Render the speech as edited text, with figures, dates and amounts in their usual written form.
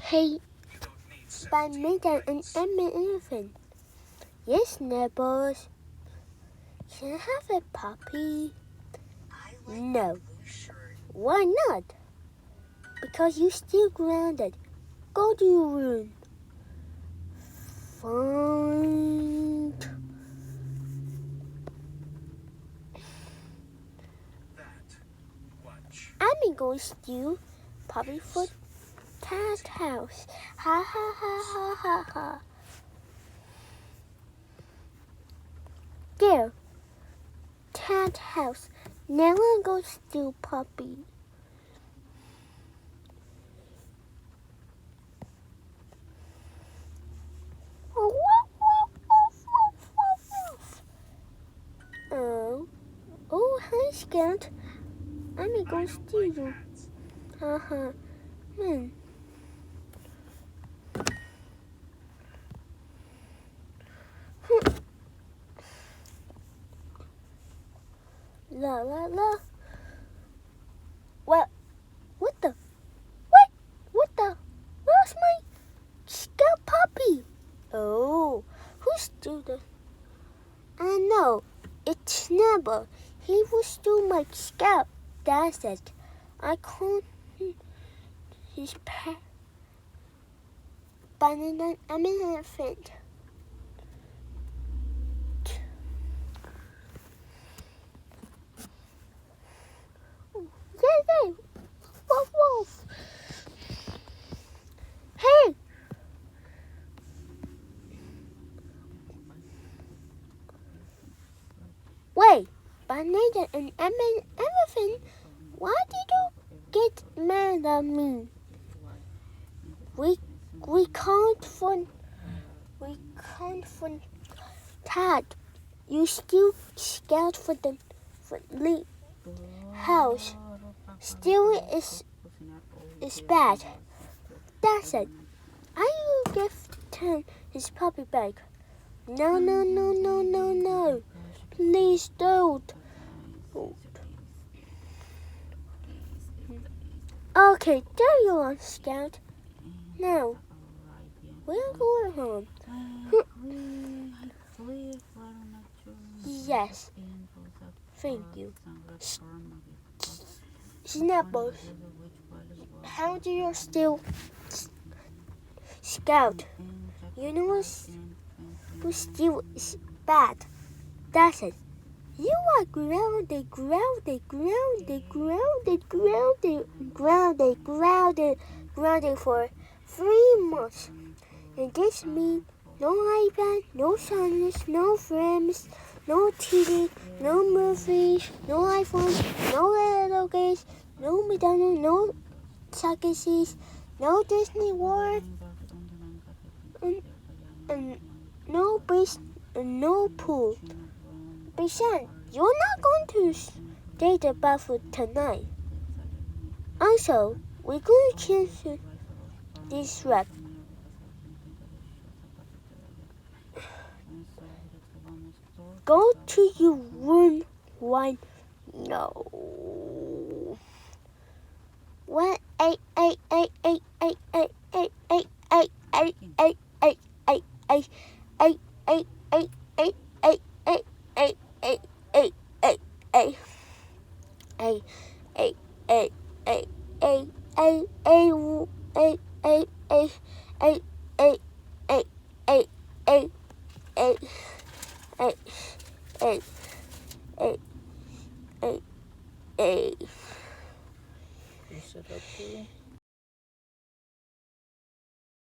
Hey, by making an elephant. Yes, Sniffles. Can I have a puppy? No. Why not? Because you're still grounded. Go to your room. Fine. I'm going to steal puppy for Cat house. Ha ha ha ha ha ha. There. Cat house. Now I'm going to steal puppy. Oh, hi, Scout. I'm going to steal you. Haha. La la la. What the? What the? Where's my Scout puppy? Oh, who stole the? I know. It's Snubble. He will steal my Scout. That's it. I can't. His pet. But I'm an elephant. Yay! Woof woof! Hey! Wait! But Nathan and I'm an elephant. Why did you get mad at me? We can't find Tad. You still scared for the house. Stealing is bad. That's it. I will give Tan his puppy back. No. Please don't. Okay, there you are, Scout. Now, we're going home. Yes. Thank you. Sniffles, how do you still Scout? You know who still is bad. That's it. You are grounded for 3 months. And this means no iPad, no songs, no friends, no TV, no movies, no iPhone, no little games, no McDonald's, no circuses, no Disney World, and no beach, and no pool. Besides, you're not going to stay the bathroom tonight. Also, we're going to cancel this trip. Go to your room right now. What? Is it okay?